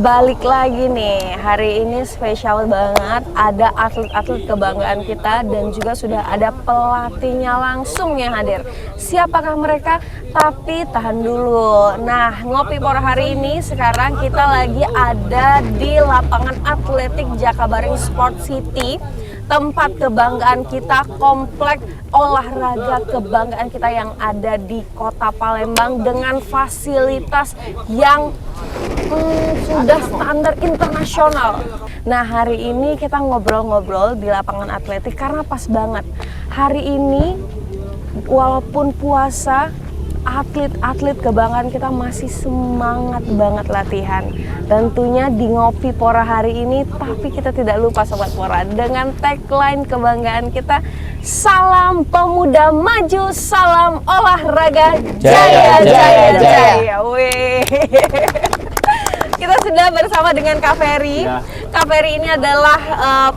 balik lagi nih. Hari ini spesial banget. Ada atlet-atlet kebanggaan kita dan juga sudah ada pelatihnya langsung yang hadir. Siapakah mereka? Tapi tahan dulu. Nah, Ngopi Pora hari ini sekarang kita lagi ada di lapangan atletik Jakabaring Sport City. Tempat kebanggaan kita, komplek olahraga kebanggaan kita yang ada di Kota Palembang dengan fasilitas yang sudah standar internasional. Nah, hari ini kita ngobrol-ngobrol di lapangan atletik karena pas banget. Hari ini walaupun puasa, atlet-atlet kebanggaan kita masih semangat banget latihan. Tentunya di Ngopi Pora hari ini, tapi kita tidak lupa Sobat Pora dengan tagline kebanggaan kita, salam pemuda maju, salam olahraga jaya jaya jaya. Wih. Kita sudah bersama dengan Kak Ferry. Ya. Kak Ferry ini adalah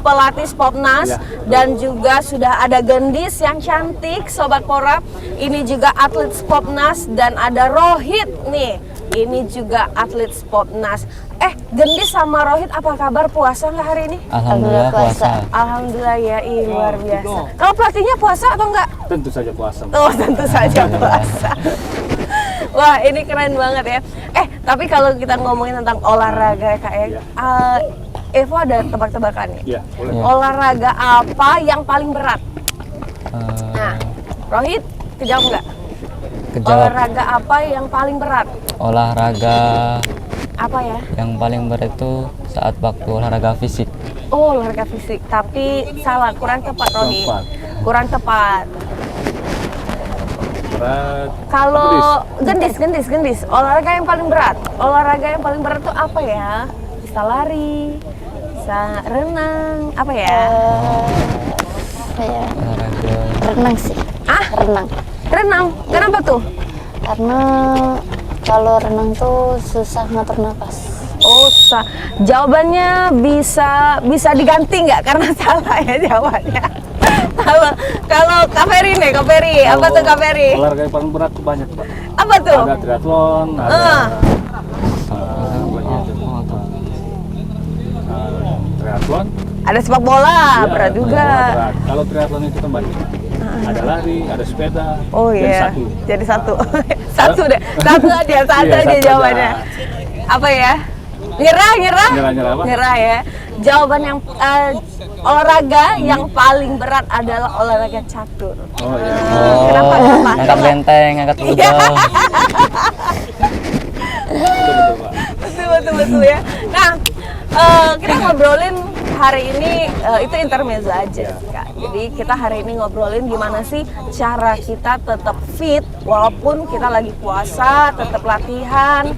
pelatih Popnas dan juga sudah ada Gendis yang cantik, Sobat Pora. Ini juga atlet Popnas dan ada Rohit nih. Ini juga atlet Popnas. Gendis sama Rohit apa kabar? Puasa nggak hari ini? Alhamdulillah puasa. Alhamdulillah ya, luar biasa. Kalau pelatihnya puasa atau enggak? Tentu saja puasa. Oh, tentu saja puasa. Wah, ini keren banget ya. Tapi kalau kita ngomongin tentang olahraga Kak ya, Evo ada tebak-tebakannya. Iya, boleh. Olahraga apa yang paling berat? Nah, Rohit, kejawab nggak? Kejawab. Olahraga apa yang paling berat? Olahraga Apa ya? yang paling berat itu saat waktu olahraga fisik. Oh, olahraga fisik. Tapi salah, kurang tepat Rohit. Kurang tepat. Berat. Kalau gendis, olahraga yang paling berat. Olahraga yang paling berat itu apa ya? Bisa lari, bisa renang, apa ya? Olahraga Renang sih. Renang. Kenapa tuh? Karena kalau renang tuh susah ngatur napas. Oh, jawabannya bisa diganti nggak? Karena salah ya jawabannya. Kalau Kak Ferry nih, Kak Ferry, apa tuh Kak Ferry? Olahraga yang paling berat banyak, Pak. Apa tuh? Ada triathlon, triathlon. Ada sepak bola, berat juga. Berat. Kalau triathlon itu kan banyak. Ada lari, ada sepeda. Oh iya. Jadi satu. Satu deh. Satu aja Iya, satu jawabannya. aja. Apa ya? Nyerah apa? Nyerah ya. Jawaban yang olahraga yang paling berat adalah olahraga catur. Oh iya. Kenapa? angkat benteng, angkat rudal. Betul ya. Nah, kita ngobrolin hari ini itu intermezzo aja, Kak. Jadi kita hari ini ngobrolin gimana sih cara kita tetap fit walaupun kita lagi puasa, tetap latihan.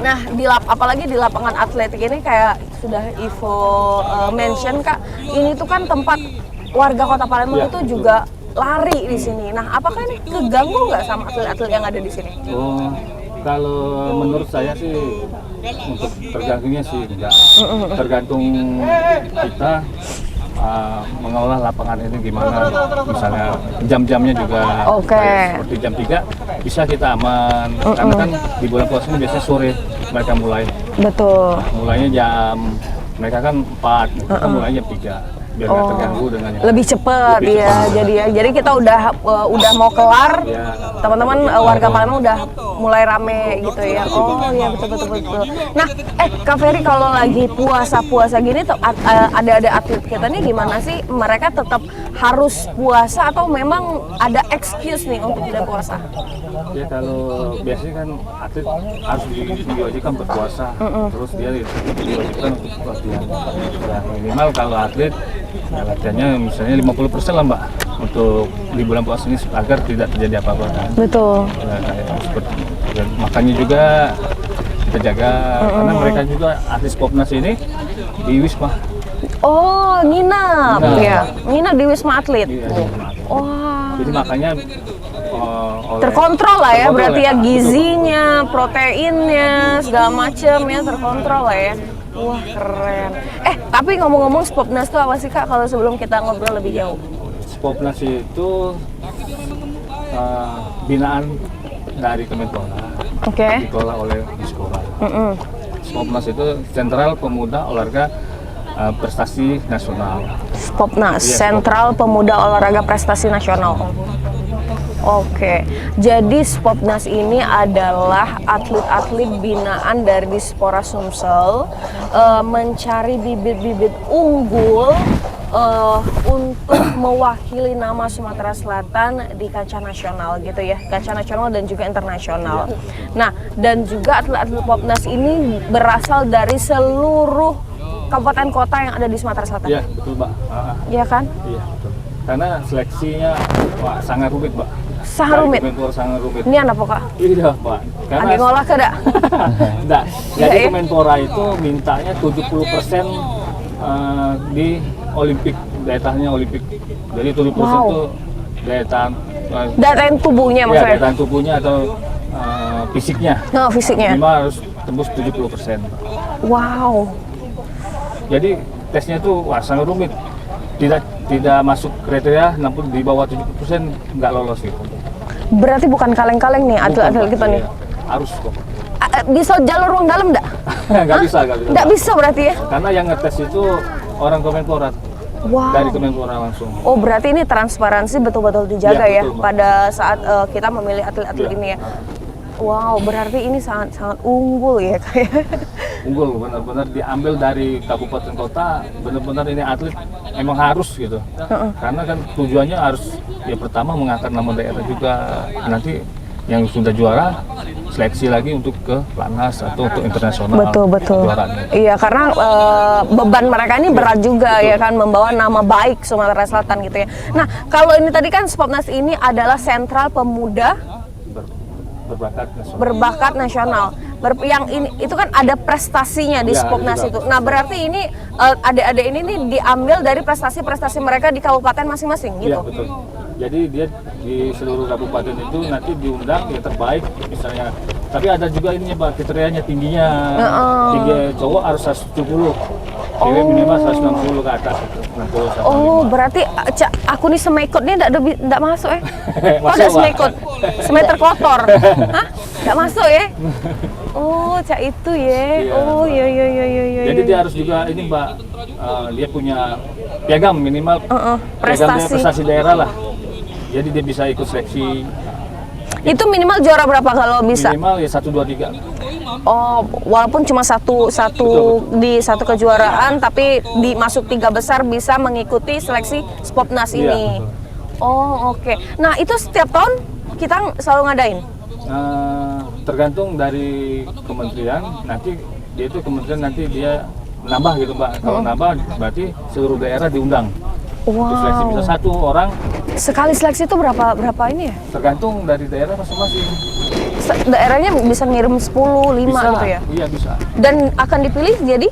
Nah, apalagi di lapangan atletik ini kayak sudah Ivo mention, Kak, ini tuh kan tempat warga Kota Palembang itu juga lari di sini. Nah, apakah ini keganggu nggak sama atlet-atlet yang ada di sini? Oh, kalau menurut saya sih untuk tergantungnya sih enggak. Tergantung kita mengelola lapangan ini gimana, misalnya jam-jamnya juga seperti jam 3 bisa kita aman, karena kan di bulan puasa ini biasanya sore mereka mulai. Betul. Mulainya mereka kan 4, kita mulainya jam 3 biar nggak terganggu dengan yang lebih cepat ya. Jadi kita udah mau kelar, teman-teman warga Palembang udah mulai rame gitu ya. Oh iya, betul. Nah, Kak Ferry, kalau lagi puasa gini tuh ada atlet kita nih gimana sih? Mereka tetap harus puasa atau memang ada excuse nih untuk tidak puasa? Ya, kalau biasanya kan atlet harus diwajibkan berpuasa, terus dia diwajibkan untuk latihan. Ya, minimal kalau atlet latihannya misalnya 50% lah, Mbak, untuk di bulan puasa ini agar tidak terjadi apa-apa kan. Betul. Dan makanya juga kita jaga, karena mereka juga atlet Popnas ini di Wisma. Oh, nginap ya. Nginap di Wisma Atlet. Wah. Jadi makanya terkontrol lah ya, berarti ya gizinya, proteinnya, segala macem ya terkontrol lah ya. Wah, keren. Tapi ngomong-ngomong Popnas itu apa sih, Kak, kalau sebelum kita ngobrol lebih jauh? Popnas itu binaan dari Kemenpora, dikelola oleh Dispora. Spopnas itu Sentral Pemuda Olahraga Prestasi Nasional. Spopnas, Iya, Sentral Pemuda Olahraga Prestasi Nasional. Oke, jadi Spopnas ini adalah atlet-atlet binaan dari Dispora Sumsel, mencari bibit-bibit unggul untuk mewakili nama Sumatera Selatan di kancah nasional gitu ya, kancah nasional dan juga internasional. Nah, dan juga atlet-atlet Popnas ini berasal dari seluruh kabupaten kota yang ada di Sumatera Selatan. Iya, betul, Mbak. Iya kan? Iya, betul. Karena seleksinya sangat rumit, Mbak. Sangat rumit. Kemenpora sangat rumit. Ini apa kok? Iya, Pak. Karena Lagi ngolah ke dak? enggak. Jadi Enggak ya? Kemenpora itu mintanya 70% di Olimpik, daya tahannya Olimpik. Jadi 70% Wow. itu daya tahan Daya tahan tubuhnya ya, maksudnya? daya tahan tubuhnya atau fisiknya. Nah, fisiknya. Minimal harus tembus 70%. Wow. Jadi tesnya itu sangat rumit. Tidak masuk kriteria, namun di bawah 70% nggak lolos gitu. Berarti bukan kaleng-kaleng nih atlet-atlet Bukan, kita Pak. nih. Iya, harus kok. Bisa jalur ruang dalam enggak? Nggak bisa, nggak bisa. Nggak bisa berarti ya? Karena yang ngetes itu orang Kemenpora, Wow. dari Kemenpora langsung. Oh, berarti ini transparansi betul-betul dijaga Iya, ya betul, Mbak. pada saat kita memilih atlet-atlet Iya. ini ya. Wow, berarti ini sangat unggul ya kayak. Unggul, benar-benar diambil dari kabupaten kota, benar-benar ini atlet emang harus gitu. Karena kan tujuannya harus ya pertama mengangkat nama daerah juga, nanti yang sudah juara seleksi lagi untuk ke Planas atau untuk internasional. Betul. kejuaraannya. Iya, karena beban mereka ini berat juga ya kan, membawa nama baik Sumatera Selatan gitu ya. Nah, kalau ini tadi kan Spopnas ini adalah Sentral Pemuda Berbakat nasional. Berbakat Nasional. Yang ini itu kan ada prestasinya di Ya, Spopnas juga. itu. Nah, berarti ini adik-adik ini nih diambil dari prestasi-prestasi mereka di kabupaten masing-masing gitu. Iya, betul. Jadi dia di seluruh kabupaten itu nanti diundang yang terbaik misalnya. Tapi ada juga ini Pak, kriterianya tingginya. Tinggi cowok harus 170. Cewek minimal 160 ke atas itu. 60 sama Oh, 5. berarti aku nih semekot nih enggak masuk ya? Kok Masuk, enggak Pak. semekot? Semeter kotor. Hah? Enggak masuk ya? Oh, Cak itu ya. Iya, Oh, Mbak. iya. Jadi dia harus juga ini Mbak, dia punya piagam minimal piagam prestasi daerah lah. Jadi dia bisa ikut seleksi Itu minimal juara berapa kalau bisa? minimal ya 1, 2, 3. Oh, walaupun cuma satu di satu kejuaraan, tapi masuk 3 besar bisa mengikuti seleksi Spopnas Iya, ini. betul. Oh, oke. Nah, itu setiap tahun kita selalu ngadain. Tergantung dari kementerian, nanti dia itu kementerian nanti dia nambah gitu Mbak. Kalau nambah berarti seluruh daerah diundang. Untuk seleksi bisa Wow. 1 orang, Sekali seleksi itu berapa ini ya? tergantung dari daerah masing-masing. Daerahnya bisa ngirim 10, 5 Bisa, gitu ya? iya bisa. Dan akan dipilih jadi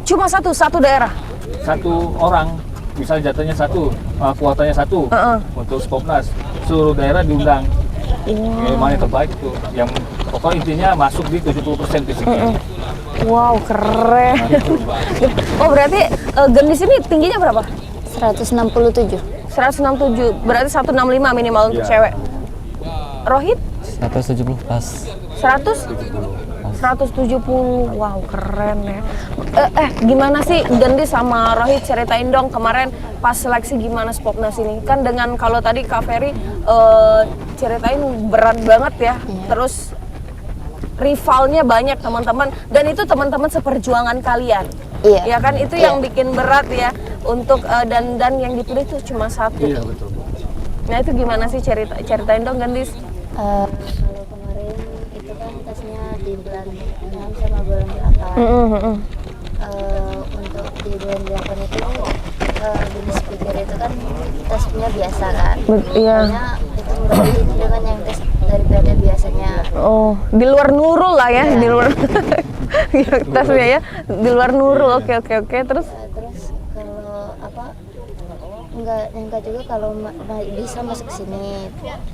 cuma satu daerah? 1 orang, misalnya jatuhnya 1, kuotanya 1 untuk Spopnas, seluruh daerah diundang. Mana yang terbaik itu, yang pokoknya intinya masuk di 70% fisiknya. Wow, keren. Nah, itu, Mbak. Oh, berarti Gendis ini tingginya berapa? 167. 167, berarti 165 minimal untuk Iya. cewek. Rohit 170 pas. 170. Wow, keren ya. Gimana sih Gendis sama Rohit, ceritain dong kemarin pas seleksi gimana Spopnas ini? Kan dengan kalau tadi Kak Ferry ceritain berat banget ya. Terus rivalnya banyak teman-teman, dan itu teman-teman seperjuangan kalian. Iya. Ya kan, itu yang bikin berat ya untuk dan yang dipilih itu cuma 1. Iya betul. Nah, itu gimana sih, ceritain dong Gendis? Kalau kemarin itu kan tesnya di bulan 6 sama bulan 8. Untuk di bulan 8 itu jenis speaker itu kan tesnya biasa kan. Iya. Makanya itu berbeda dengan yang tes daripada biasanya. Oh, di luar Nurul lah ya, di luar tasnya ya, di luar Nurul. Oke. Terus Terus kalau nggak nyangka juga kalau bisa masuk sini.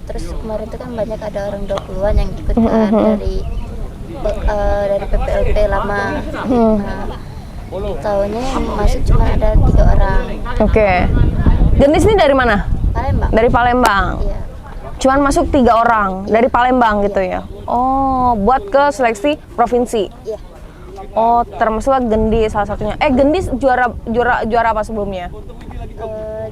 Terus kemarin itu kan banyak ada orang 20-an yang ikut kan dari PPLP lama. Nah, tahunnya yang masuk cuma ada 3 orang. oke. Gendis ini dari mana? Palembang. Dari Palembang. Iya. Cuman masuk 3 orang dari Palembang gitu ya. Oh, buat ke seleksi provinsi. Iya. Oh, termasuk Gendis salah satunya. Gendis juara apa sebelumnya?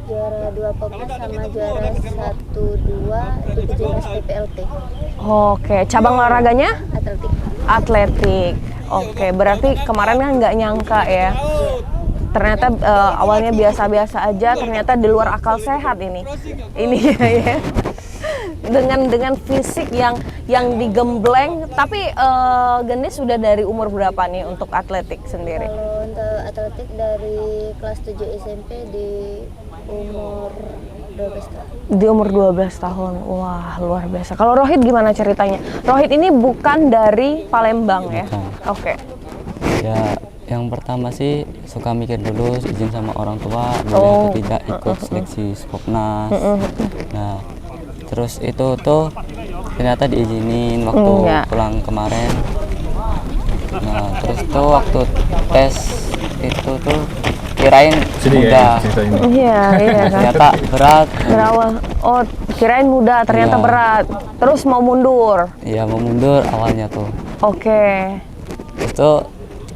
Juara 2 Popnas sama juara 1-2 di Kejurnas PPLT Oke, cabang olahraganya? atletik. Atletik. Oke, berarti kemarin kan nggak nyangka ya. Ternyata awalnya biasa-biasa aja, ternyata di luar akal sehat ini. Ini ya. Dengan fisik yang digembleng, tapi Gendis sudah dari umur berapa nih untuk atletik sendiri? Kalau untuk atletik dari kelas 7 SMP di umur 12 tahun. Di umur 12 tahun. Wah, luar biasa. Kalau Rohit gimana ceritanya? Rohit ini bukan dari Palembang ya? Bukan. Oke. Ya, yang pertama sih suka mikir dulu izin sama orang tua boleh atau tidak ikut seleksi Spopnas. Nah, terus itu tuh ternyata diizinin waktu Iya. pulang kemarin. Nah, terus tuh waktu tes itu tuh kirain Sedih mudah, ya cerita ini. Iya, iya kan. ternyata berat. Berawal, oh kirain mudah, ternyata Iya. berat. Terus mau mundur. Ya mau mundur awalnya tuh. Oke. Terus tuh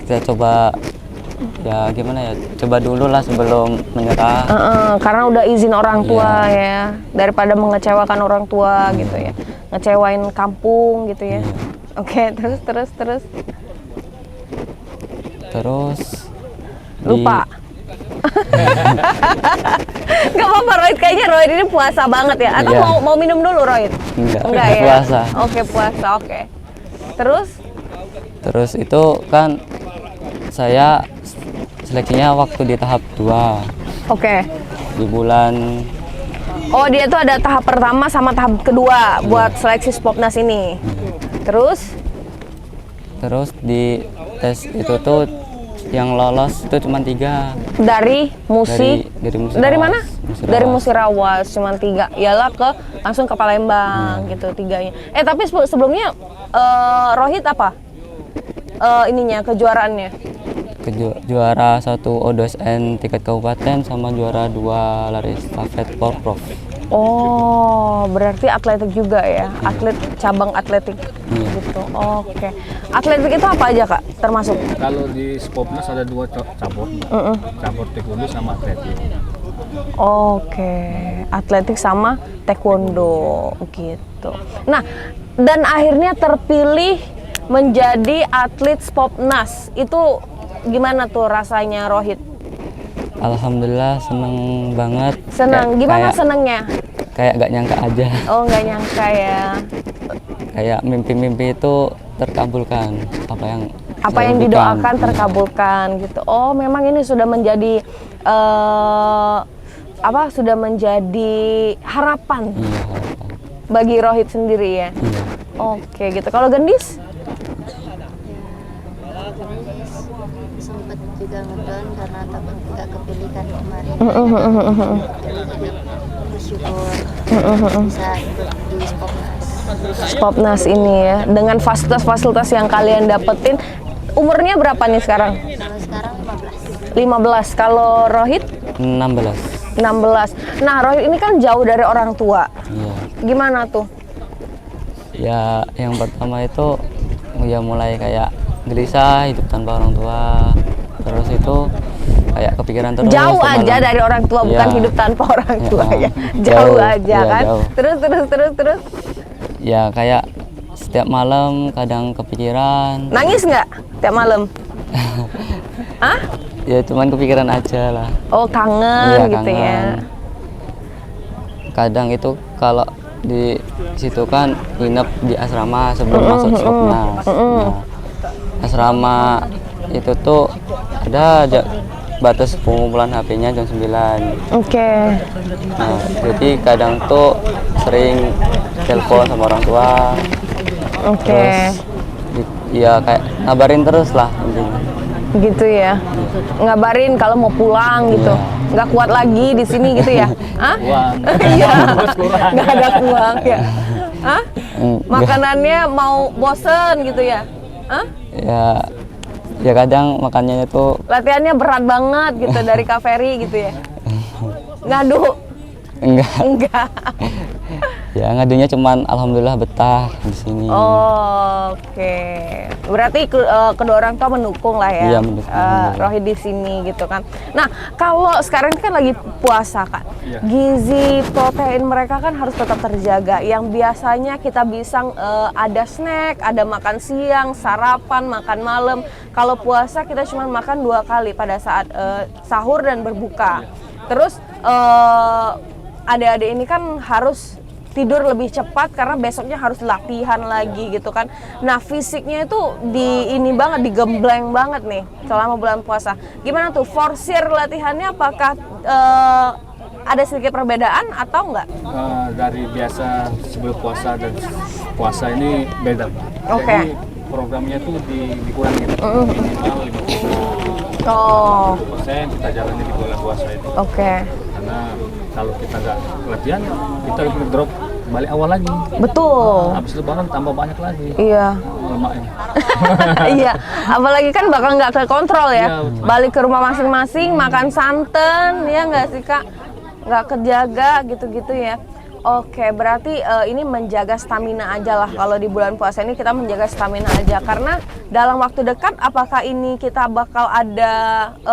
kita coba ya gimana ya, coba dulu lah sebelum menyerah. Karena udah izin orang tua Iya. ya, daripada mengecewakan orang tua gitu ya, ngecewain kampung gitu ya. Iya. Oke, terus Terus lupa. Gak apa-apa Rohit, kayaknya Rohit ini puasa banget ya. Atau Iya. mau minum dulu Rohit? Enggak, ya. puasa. Oke, puasa. Oke. Terus itu kan saya seleksinya waktu di tahap 2 oke. di bulan. Oh, dia tuh ada tahap pertama sama tahap kedua buat seleksi Spopnas ini. Terus di tes itu tuh yang lolos itu cuma 3 Dari Musi. dari Dari mana? Musirawas. Dari Musirawas cuma 3. Iyalah langsung ke Palembang gitu 3-nya. Tapi sebelumnya Rohit apa? Ininya kejuaraannya. Juara 1 O2SN tingkat kabupaten sama juara 2 lari estafet Porprov. Oh, berarti atletik juga ya? Atlet cabang atletik gitu. Oke. Atletik itu apa aja Kak? Termasuk? Kalau di Spopnas ada 2 cabur, cabur taekwondo sama atletik. Oke, atletik sama taekwondo gitu. Nah, dan akhirnya terpilih menjadi atlet Spopnas. Itu gimana tuh rasanya Rohit? Alhamdulillah seneng banget. Senang. Gimana senangnya? Kayak gak nyangka aja. Oh, nggak nyangka ya. Kayak mimpi-mimpi itu terkabulkan. Apa yang Apa yang didoakan terkabulkan gitu. Oh, memang ini sudah menjadi sudah menjadi harapan Iya, harapan. bagi Rohit sendiri ya. Iya. Oke, gitu. Kalau Gendis? Sempat juga ngedown karena takut nggak kepilih kan kemarin. Jadi bersyukur bisa ikut di Spopnas. Spopnas ini ya, dengan fasilitas-fasilitas yang kalian dapetin. Umurnya berapa nih sekarang? Kalau sekarang 15. 15. Kalau Rohit? 16. 16. Nah, Rohit ini kan jauh dari orang tua. Iya. Gimana tuh? Ya yang pertama itu ya mulai kayak gelisah hidup tanpa orang tua. Terus itu kayak kepikiran terus. Jauh semalam. aja dari orang tua, bukan Iya. hidup tanpa orang tua Iya. ya. Jauh aja Iya, kan. jauh. Terus. Ya kayak setiap malam kadang kepikiran. Nangis nggak tiap malam? Hah? Ya cuman kepikiran aja lah. Oh, kangen Iya, gitu ya. kangen. Kadang itu kalau di situ kan nginep di asrama sebelum masuk Spopnas. Nah, asrama itu tuh ada aja batas pengumpulan HP-nya jam 9. Oke. Nah, jadi kadang tuh sering telepon sama orang tua. Oke. Terus ya kayak ngabarin terus lah intinya. Gitu ya. Ngabarin kalau mau pulang gitu. Iya. Nggak kuat lagi di sini gitu ya. Hah? Uang. Iya. Terus kurang. Nggak ada uang ya. Hah? Enggak. Makanannya mau bosen gitu ya. Hah? Ya kadang makannya itu Latihannya berat banget gitu dari Kak Ferry gitu ya. Ngadu. enggak. Enggak. Ya ngadunya cuman alhamdulillah betah di sini. Oke, berarti kedua orang tua mendukung lah ya, Iya, mendukung. Rohid di sini gitu kan. Nah, kalau sekarang kan lagi puasa kan, Iya. gizi protein mereka kan harus tetap terjaga. Yang biasanya kita bisa ada snack, ada makan siang, sarapan, makan malam. Kalau puasa kita cuma makan 2 kali pada saat sahur dan berbuka. Terus adik-adik ini kan harus tidur lebih cepat karena besoknya harus latihan lagi gitu kan. Nah, fisiknya itu ini banget, digembleng banget nih selama bulan puasa. Gimana tuh forsir latihannya, apakah ada sedikit perbedaan atau enggak? Dari biasa sebelum puasa dan puasa ini beda. Oke. Jadi programnya tuh dikurangin minimal 50% Oh, kita jalani di bulan puasa itu. oke. Karena kalau kita nggak latihan, kita drop balik awal lagi. Betul. Habis lebaran tambah banyak lagi Iya. lemaknya. Iya, apalagi kan bakal nggak terkontrol ya. Iya, betul. Balik ke rumah masing-masing, makan santan, ya nggak sih Kak? Nggak kejaga gitu-gitu ya. Oke, berarti ini menjaga stamina aja lah. Kalau di bulan puasa ini kita menjaga stamina aja. Karena dalam waktu dekat, apakah ini kita bakal ada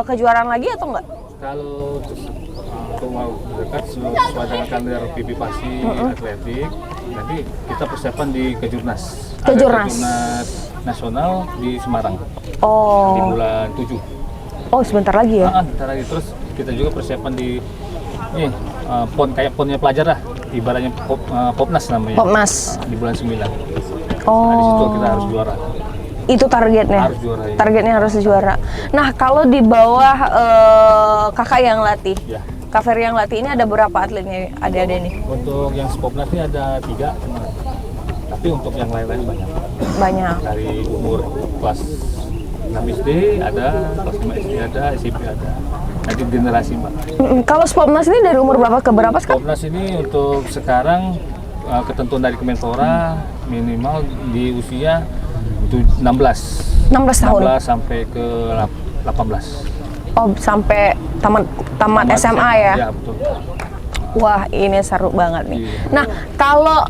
kejuaraan lagi atau enggak? Kalau untuk mau dekat sesuai dengan kalender PP Pasi atletik, nanti kita persiapan di Kejurnas. Ada Kejurnas. Kejurnas nasional di Semarang di Oh, bulan 7. oh sebentar lagi ya? Bentar lagi. Terus kita juga persiapan di pon, kayak ponnya pelajar lah, ibaratnya Popnas namanya. Popnas. Di bulan 9. Nah, di situ kita harus Oh, juara. itu targetnya. Harus juara, ya. Targetnya harus juara. Nah, kalau di bawah kakak yang latih, Ya. Kak Ferry yang latih ini ada berapa atletnya adik-adik nih? Untuk yang Popnas ini ada 3, tapi untuk yang lain-lain banyak. Banyak. Dari umur kelas 6 SD ada, kelas 5 SD ada, SMP ada. Nanti generasi Mbak. Kalau Popnas ini dari umur berapa ke berapa sekarang? Popnas ini untuk sekarang ketentuan dari Kemenpora minimal di usia 16 tahun. 16 sampai ke 18. Oh, sampai tamat SMA ya? Ya, betul. Wah, ini seru banget nih. Iya. Nah, kalau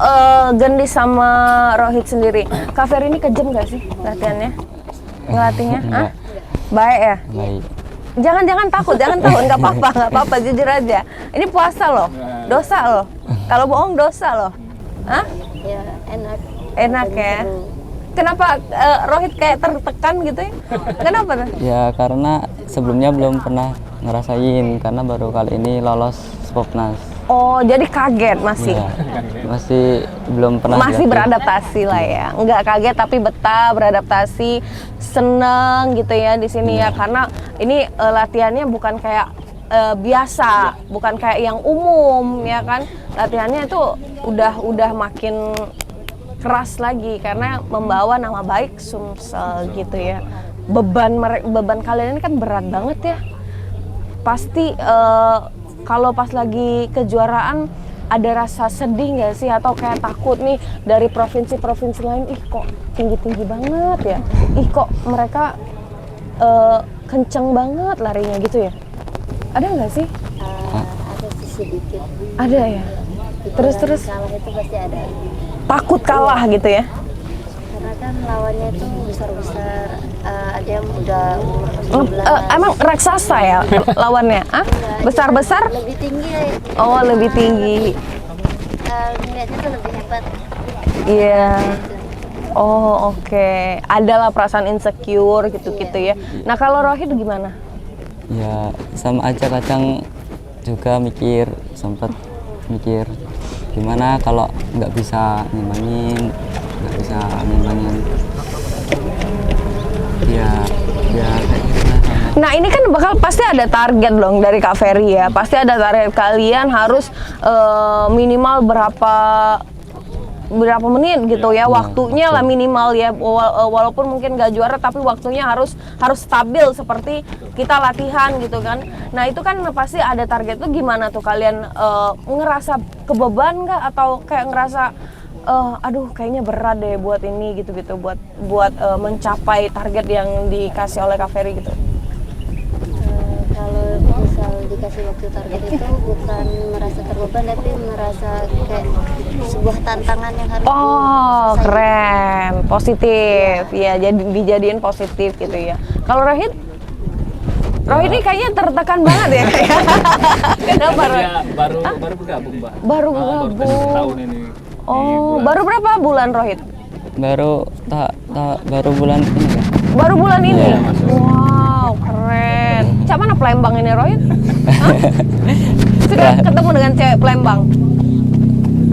Gendis sama Rohid sendiri, Kak Ferry ini kejam gak sih latihannya? Ngelatihnya? Hah? Baik ya? Baik. Jangan takut, nggak apa-apa, jujur aja. Ini puasa loh, dosa loh. Kalau bohong dosa loh. Hah? Ya enak. Enak ya? Seru. Kenapa Rohid kayak tertekan gitu ya? Kenapa tuh? Ya karena sebelumnya belum pernah ngerasain karena baru kali ini lolos Popnas. Oh, jadi kaget masih? Ya, masih belum pernah. Masih dilatih. beradaptasi lah ya, nggak kaget tapi betah beradaptasi, seneng gitu ya di sini ya, karena ini latihannya bukan kayak biasa, bukan kayak yang umum ya kan, latihannya itu udah makin keras lagi karena membawa nama baik Sumsel gitu ya. Beban kalian ini kan berat banget ya, pasti kalau pas lagi kejuaraan ada rasa sedih nggak sih atau kayak takut nih dari provinsi-provinsi lain, ih kok tinggi-tinggi banget ya, ih kok mereka kenceng banget larinya gitu ya, ada nggak sih? Ada sih sedikit. Ada ya. Terus Kalah itu pasti ada. takut kalah gitu ya? Karena kan lawannya itu besar-besar. Ada yang udah umur 19. Emang raksasa ya lawannya? Ah? Besar-besar? Lebih tinggi. Oh, lebih tinggi. Ngeliatnya tuh lebih hebat. Iya. Oh, oke. Adalah perasaan insecure gitu-gitu ya. Nah, kalau Rohid gimana? Ya sama aja, kadang juga sempat mikir gimana kalau nggak bisa ngimbangin ya kayak gitu lah sama. Nah, ini kan bakal pasti ada target dong dari Kak Ferry ya. Pasti ada target, kalian harus minimal berapa menit gitu ya, waktunya lah minimal ya, walaupun mungkin gak juara tapi waktunya harus stabil seperti kita latihan gitu kan. Nah, itu kan pasti ada target. Itu gimana tuh kalian ngerasa kebeban nggak atau kayak ngerasa aduh kayaknya berat deh buat ini gitu-gitu, buat mencapai target yang dikasih oleh Kak Ferry gitu? Kalau misal dikasih waktu target itu bukan merasa terbeban, tapi merasa kayak sebuah tantangan yang harus Oh, diselesaikan. keren. Positif. Ya, jadi dijadiin positif gitu ya. Kalau Rohit? Rohit ini kayaknya tertekan banget ya kayak. Kenapa Rohit? Ya, baru bergabung, Mbak. Baru Baru bergabung. tahun ini. Oh, baru berapa bulan Rohit? Baru bulan ini ya. Baru bulan ini? Iya. Wow, keren. Cak mana Palembang ini Rohit? Hah? Sudah ketemu dengan cewek Palembang?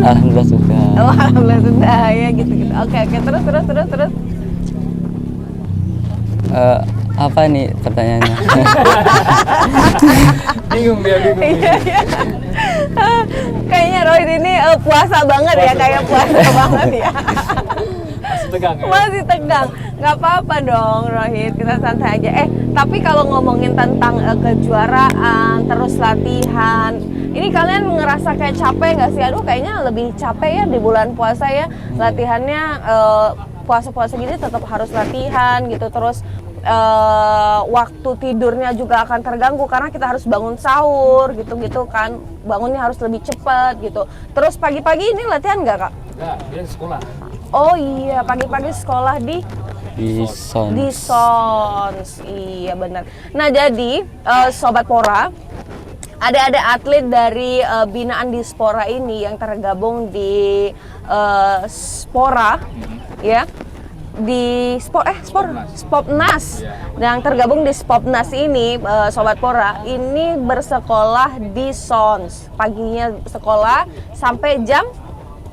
Alhamdulillah suka. Oh, alhamdulillah sudah ya gitu-gitu. Oke, terus. Apa nih pertanyaannya? Bingung dia, bingung. Iya. Kayaknya Rohit ini puasa banget ya, kayak puasa banget ya. Masih tegang ya? Masih tegang, nggak apa-apa dong Rohit, kita santai aja. Tapi kalau ngomongin tentang kejuaraan, terus latihan, ini kalian ngerasa kayak capek nggak sih? Aduh, kayaknya lebih capek ya di bulan puasa ya, latihannya puasa-puasa gini tetap harus latihan gitu, terus waktu tidurnya juga akan terganggu karena kita harus bangun sahur gitu-gitu kan, bangunnya harus lebih cepat gitu. Terus pagi-pagi ini latihan nggak Kak? Enggak, dia sekolah. Oh iya, pagi-pagi sekolah di Bison. Sons. Iya benar. Nah jadi Sobat Pora, ada atlet dari binaan Dispora ini yang tergabung di Spora, ya di Spopnas. Yang tergabung di Spopnas ini, Sobat Pora, ini bersekolah di Sons. Paginya sekolah sampai jam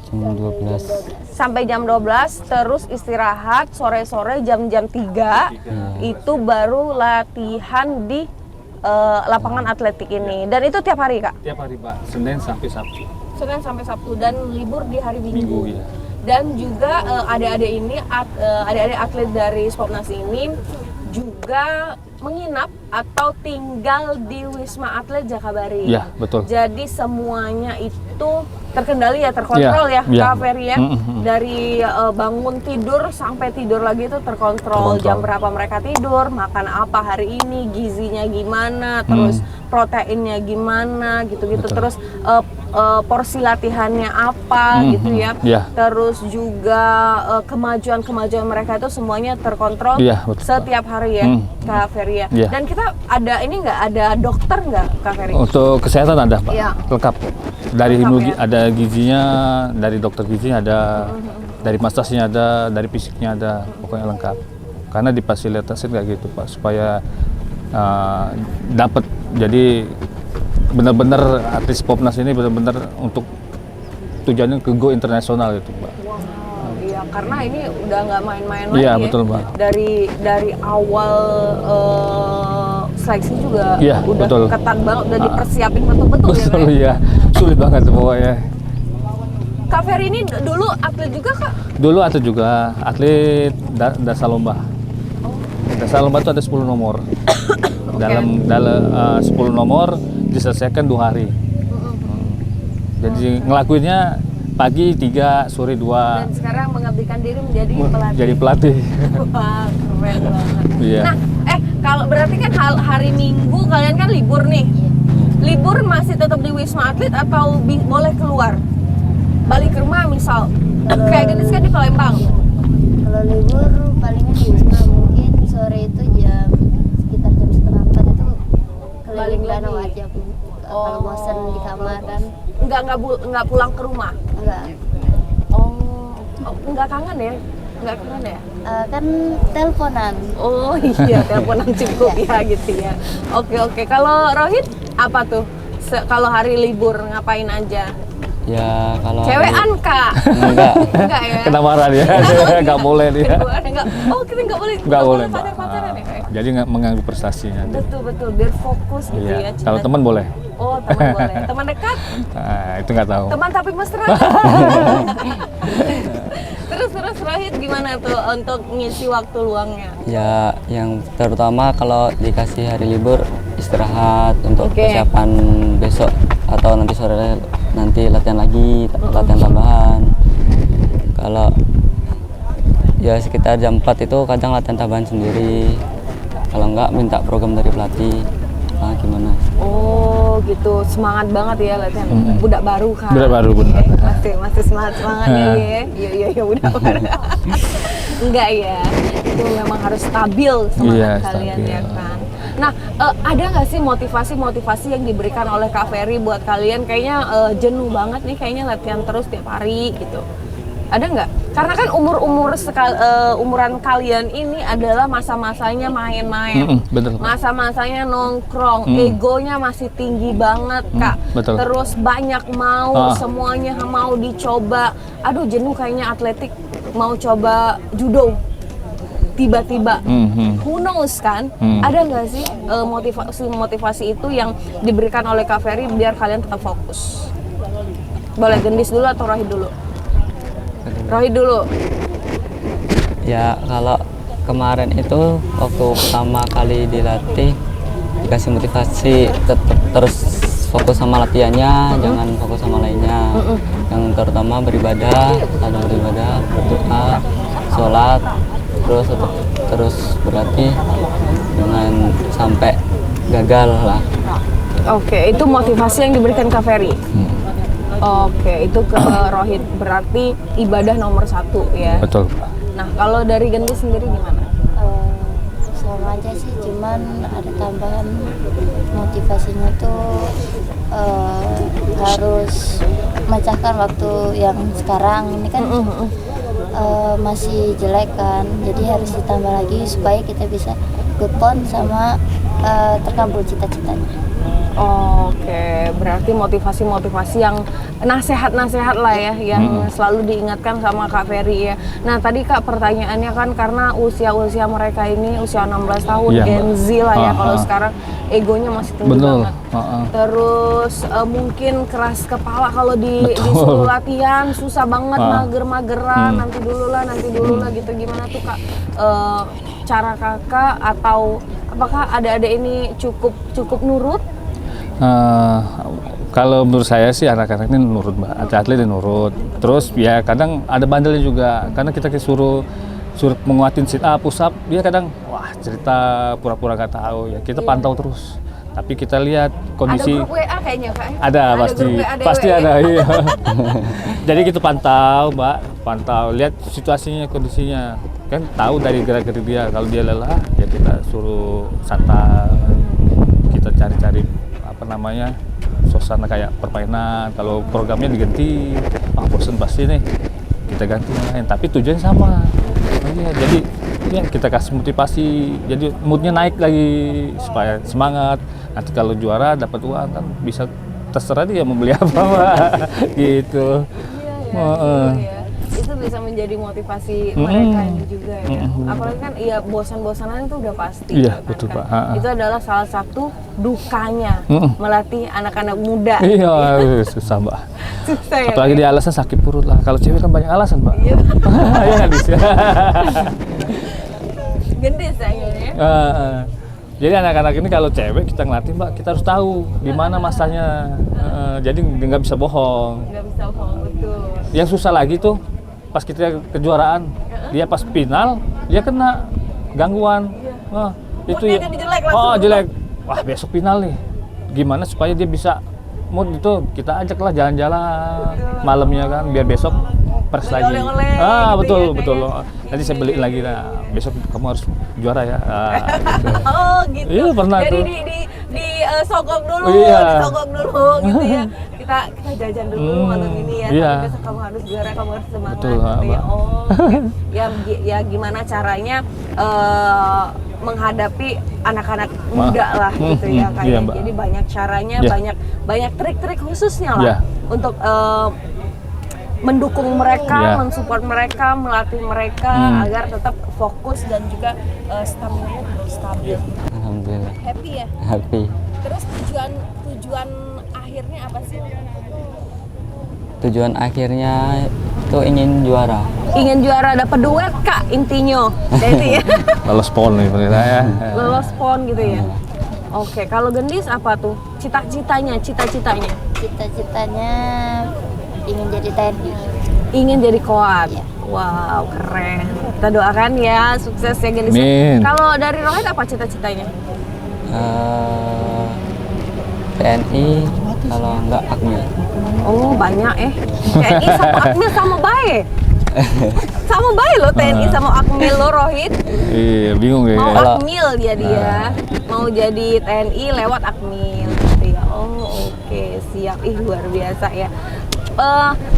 12. sampai jam 12, terus istirahat sore-sore jam-jam 3 itu baru latihan di lapangan atletik ini. Dan itu tiap hari Kak? Tiap hari, Pak. Senin sampai Sabtu. Senin sampai Sabtu dan libur di hari Minggu. Minggu, ya. Dan juga adik-adik ini, adik-adik atlet dari Spopnas ini juga menginap atau tinggal di Wisma Atlet Jakabaring. Iya, betul. Jadi semuanya itu terkendali ya, terkontrol Iya, ya, iya. Kak Ferry ya. Dari bangun tidur sampai tidur lagi itu terkontrol. Jam berapa mereka tidur, makan apa hari ini, gizinya gimana, terus proteinnya gimana, gitu-gitu. Betul. Terus porsi latihannya apa gitu ya. Iya. Terus juga kemajuan-kemajuan mereka itu semuanya terkontrol Iya, betul, Pak. setiap hari ya, Kak Ferry ya. Iya. Dan kita ada ini nggak, ada dokter nggak Kak Ferry? Untuk kesehatan ada, Pak. Iya. Lengkap. Dari Lengkap, himnogi ya? ada gizinya, dari dokter gizi ada, dari mastasnya ada, dari fisiknya ada, pokoknya lengkap. Karena difasilitasin kayak gitu, Pak, supaya dapat. Jadi benar-benar atlet Spopnas ini benar-benar untuk tujuannya ke go internasional gitu, Pak. Wow, iya karena ini udah nggak main-main lagi Iya, ya. betul, Mbak. Dari awal seleksi juga Iya, udah betul. ketat banget, udah dipersiapin betul-betul ya. Betul, Kak? ya. Sulit banget pokoknya. Kak Ferry ini dulu atlet juga Kak? Dulu atlet juga, atlet dasar lomba. Dasar lomba itu ada 10 nomor. Dalam 10 nomor diselesaikan 2 hari. Jadi ngelakuinnya pagi 3, sore 2. Dan sekarang mengabdikan diri menjadi pelatih. Jadi pelatih. Wah, keren banget. Iya. Nah, kalau berarti kan hari Minggu kalian kan libur nih. Libur masih tetap di Wisma Atlet atau boleh keluar? Balik ke rumah misal. Kayak gini kan di Palembang. Kalau libur palingan di Wisma, mungkin sore itu sekitar jam 3:30 itu Balik keliling danau lagi. aja. Kalau bosan di kamar kan Nggak pulang ke rumah. enggak. Nggak kangen ya? Nggak kangen ya? Kan teleponan. Oh iya, teleponan cukup ya gitu ya. Oke. Kalau Rohit apa tuh? Kalau hari libur ngapain aja? Ya kalau Cewekan Kak? enggak. Enggak ya? Kena marah dia, nggak boleh dia. Enggak. Oh kita nggak boleh. Nggak boleh, Pak. Pacar-pacaran ya Kak? Jadi nggak mengganggu prestasinya. Betul biar fokus gitu ya. Iya. Kalau teman boleh. Oh teman boleh. Teman dekat? Nah, itu nggak tahu. Teman tapi mesra? Terus Rohit gimana tuh untuk ngisi waktu luangnya? Ya yang terutama kalau dikasih hari libur istirahat untuk Oke. persiapan besok atau nanti sore nanti latihan lagi, latihan tambahan. Kalau ya sekitar jam 4 itu kadang latihan tambahan sendiri. Kalau enggak minta program dari pelatih. Nah, gimana? Oh gitu. Semangat banget ya latihan. Budak baru kan. Budak baru benar. Masih semangat ya. Iya budak baru. Enggak ya. Itu memang harus stabil semangat kalian stabil. ya kan. Nah, ada nggak sih motivasi yang diberikan oleh Kak Ferry buat kalian? Kayaknya jenuh banget nih, kayaknya latihan terus tiap hari gitu. Ada nggak? Karena kan umuran kalian ini adalah masa-masanya main-main, betul. masa-masanya nongkrong, egonya masih tinggi banget Kak. Betul. Terus banyak mau, semuanya mau dicoba. Aduh jenuh kayaknya atletik, mau coba judo. Tiba-tiba, who knows kan? Ada nggak sih motivasi itu yang diberikan oleh Kak Ferry biar kalian tetap fokus? Boleh Gendis dulu atau Rohid dulu? Rohid dulu. Ya kalau kemarin itu waktu pertama kali dilatih dikasih motivasi tetap terus fokus sama latihannya, jangan fokus sama lainnya. Yang terutama beribadah, berdoa, sholat, terus berlatih dengan sampai gagal lah. Oke, itu motivasi yang diberikan Kak Ferry. Oke, itu ke Rohid berarti ibadah nomor 1 ya. Betul. Nah, kalau dari Gendis sendiri gimana? Sama aja sih, cuman ada tambahan motivasinya tuh harus memecahkan waktu yang sekarang ini kan masih jelek kan, jadi harus ditambah lagi supaya kita bisa good pon sama terkabul cita-citanya. Oke, berarti motivasi yang nasihat-nasihat lah ya, yang selalu diingatkan sama Kak Ferry ya. Nah tadi Kak pertanyaannya kan karena usia mereka ini usia 16 tahun, Gen Z lah ya, kalau sekarang egonya masih tinggi banget. Terus mungkin keras kepala kalau disuruh latihan, susah banget, mager-mageran, nanti dulu lah gitu. Gimana tuh Kak cara Kakak atau apakah adik-adik ini cukup nurut? Kalau menurut saya sih anak-anak ini nurut, Mbak. Atlet ini nurut. Terus ya kadang ada bandelnya juga. Karena kita suruh menguatin sit up, push up, dia kadang wah cerita pura-pura nggak tahu ya. Kita pantau terus. Tapi kita lihat kondisi. Ada grup WA kayaknya Kak? Ada pasti ada. Iya. Jadi kita pantau, Mbak. Lihat situasinya, kondisinya. Kan tahu dari gerak-gerik dia. Kalau dia lelah, ya kita suruh santai. Kita cari-cari suasana kayak permainan. Kalau programnya diganti, bosen pasti nih, kita ganti lain. Tapi tujuannya sama. Jadi ya kita kasih motivasi, jadi moodnya naik lagi supaya semangat. Nanti kalau juara dapat uang kan bisa terserah dia mau beli apa gitu. Iya. Itu bisa menjadi motivasi mereka ini juga ya. Apalagi kan ya bosan-bosanan itu udah pasti. Iya, kan, betul kan? Pak. Itu adalah salah satu dukanya melatih anak-anak muda. Iya, susah Mbak. Susah ya. Apalagi dia alasan sakit perut lah. Kalau cewek kan banyak alasan Mbak. Iya. Iya nggak bisa. Gendis ya. Jadi anak-anak ini kalau cewek kita ngelatih Mbak, kita harus tahu di mana masanya. Jadi nggak bisa bohong. Nggak bisa bohong, betul. Yang susah lagi tuh pas kita kejuaraan, dia pas final dia kena gangguan. Itu ya. Jelek. Wah besok final nih. Gimana supaya dia bisa mood itu, kita ajaklah jalan-jalan malamnya kan, biar besok pers lagi. Oleh-oleh gitu betul. ya. Nanti saya beliin lagi, nah besok kamu harus juara ya. Gitu. Oh gitu. Iya pernah jadi tuh. di sogok dulu, Iya. disogok dulu gitu ya. Kita jajan dulu malam ini ya. Iya. Tapi besok kamu harus juara, kamu harus semangat. Betul, gitu ya. Mbak. Oh. ya gimana caranya menghadapi anak-anak muda lah gitu ya kayak. Iya, Mbak. Jadi banyak caranya, Iya. banyak trik-trik khususnya lah Iya. untuk mendukung mereka, Iya. mensupport mereka, melatih mereka agar tetap fokus dan juga stamina harus stabil. Alhamdulillah Happy ya? happy. Terus tujuan akhirnya apa sih? Tujuan akhirnya itu ingin juara. Ingin juara, dapat duet Kak intinya. Jadi ya. Lolos PON nih menurut saya. Lolos PON gitu ya. Oke, kalau Gendis apa tuh? Cita-citanya. Cita-citanya ingin jadi TNI. Ingin jadi koat. Iya. Wow, keren. Kita doakan ya, sukses ya Gendis. Amin. Kalau dari Rohid apa cita-citanya? TNI, kalau enggak Akmil. Oh banyak TNI sama Akmil sama baik. Sama baik loh TNI sama Akmil lo Rohit. Iya, bingung ya. Mau Kalau- Akmil dia. Mau jadi TNI lewat Akmil gitu ya. Oh oke, siap. Ih luar biasa ya.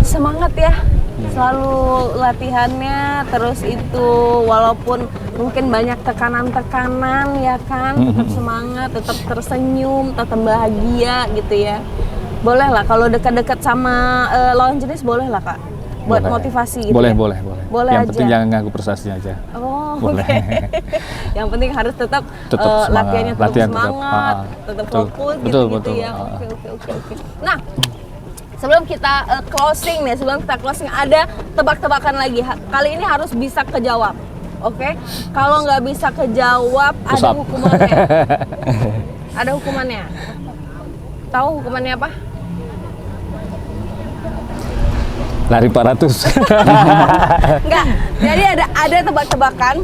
Semangat ya. Selalu latihannya terus itu walaupun mungkin banyak tekanan-tekanan ya kan, tetap semangat, tetap tersenyum, tetap bahagia gitu ya. Boleh lah kalau dekat-dekat sama lawan jenis boleh lah Kak. Buat Boleh. motivasi gitu. Boleh, ya? boleh. Boleh Yang aja. penting jangan nganggu prestasinya aja. Oh, Boleh. oke. Yang penting harus tetap, Tetap semangat. latihannya tetap Latihan tetap, semangat, tetap betul. fokus Betul, gitu betul. ya. Oke. Nah, sebelum kita closing nih, ada tebak-tebakan lagi. Kali ini harus bisa kejawab. Oke? Kalau nggak bisa kejawab Push ada up. hukumannya. Ada hukumannya. Tahu hukumannya apa? Lari 400. Enggak. Jadi ada tebak-tebakan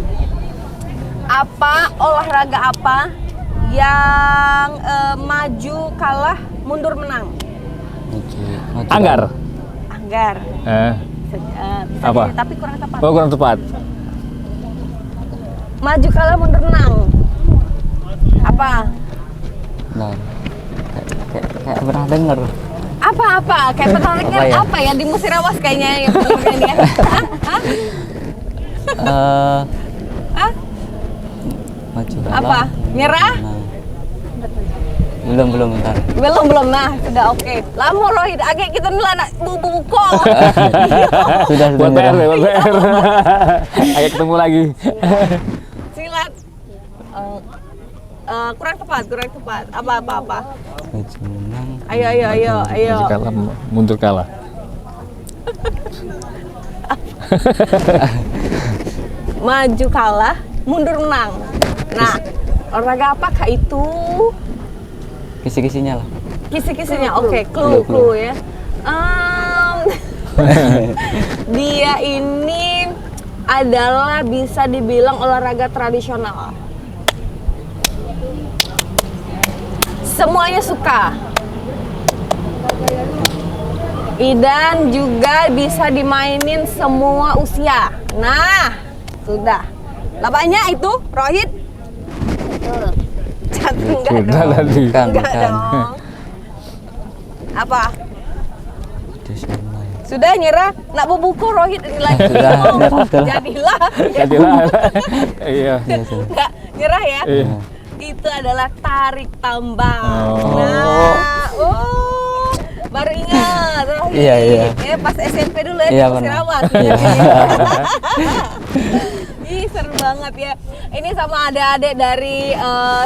apa olahraga apa yang maju kalah mundur menang. Maju Anggar. Anggar. Bisa Apa? jadi, tapi kurang tepat. Oh, kurang tepat. Maju kalah mundur menang. Apa? Nah, kayak pernah denger. Apa? Kayak pernah dengar Apa ya? apa ya di Musirawas kayaknya yang pernah dia. Hah? Eh, Hah? maju Apa? kalah. Nyerah? Nah. Belum bentar. Belum. Nah, sudah oke. Lamo Rohit, agak kita dulu anak bubu-buko. Sudah Buat PR, nyerah. buat PR. Ayo ketemu lagi. Silat. Kurang tepat. Apa? Maju menang. Ayo. Maju kalah, mundur kalah. Maju kalah, mundur menang. Nah, olahraga apakah itu? Kisi-kisinya lah. Kisi-kisinya, oke, clue ya. Dia ini adalah bisa dibilang olahraga tradisional. Semuanya suka. Dan juga bisa dimainin semua usia. Nah, sudah. Lapanya itu, Rohit? Betul. Cantik enggak Sudah dong? tadi. Bukan, Enggak bukan. dong. Apa? Tradisional. Sudah nyerah? Nak buku Rohit ini lagi. Sudah, Oh, nyerah. Jadilah. Jadilah. Iya. Enggak, nyerah ya? Iya. Itu adalah tarik tambang. Oh. Nah, baru ingat Rohit. Iya. Pas SMP dulu ya Iya, di pernah. Musirawas. Iya. Ih, seru banget ya. Ini sama adik-adik dari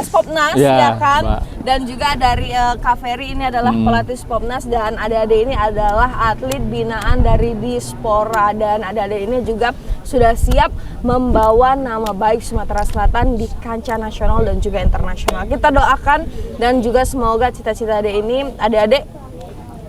Spopnas Iya, ya kan? Mbak. Dan juga dari Kak Ferry ini adalah pelatih Spopnas dan adik-adik ini adalah atlet binaan dari Dispora dan adik-adik ini juga sudah siap membawa nama baik Sumatera Selatan di kancah nasional dan juga internasional. Kita doakan dan juga semoga cita-cita adik ini adik-adik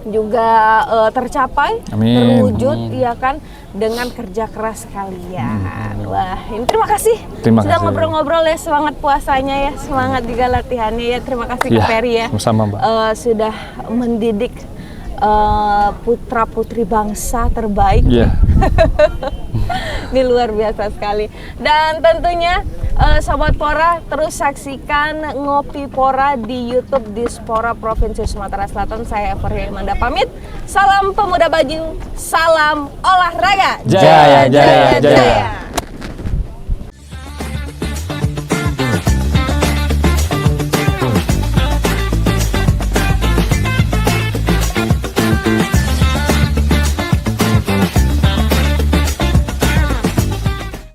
juga tercapai, Amin. terwujud ya kan dengan kerja keras kalian. Wah, ini terima kasih Terima sudah kasih. ngobrol-ngobrol ya, semangat puasanya ya, semangat juga latihannya ya. Terima kasih Iya, Kak Ferry ya. sama-sama, Mbak. Sudah mendidik putra-putri bangsa terbaik. Iya. Ini luar biasa sekali. Dan tentunya Sobat Pora terus saksikan Ngopi Pora di YouTube Dispora Provinsi Sumatera Selatan. Saya Every Amanda pamit. Salam pemuda baju, salam olahraga. Jaya, jaya, jaya.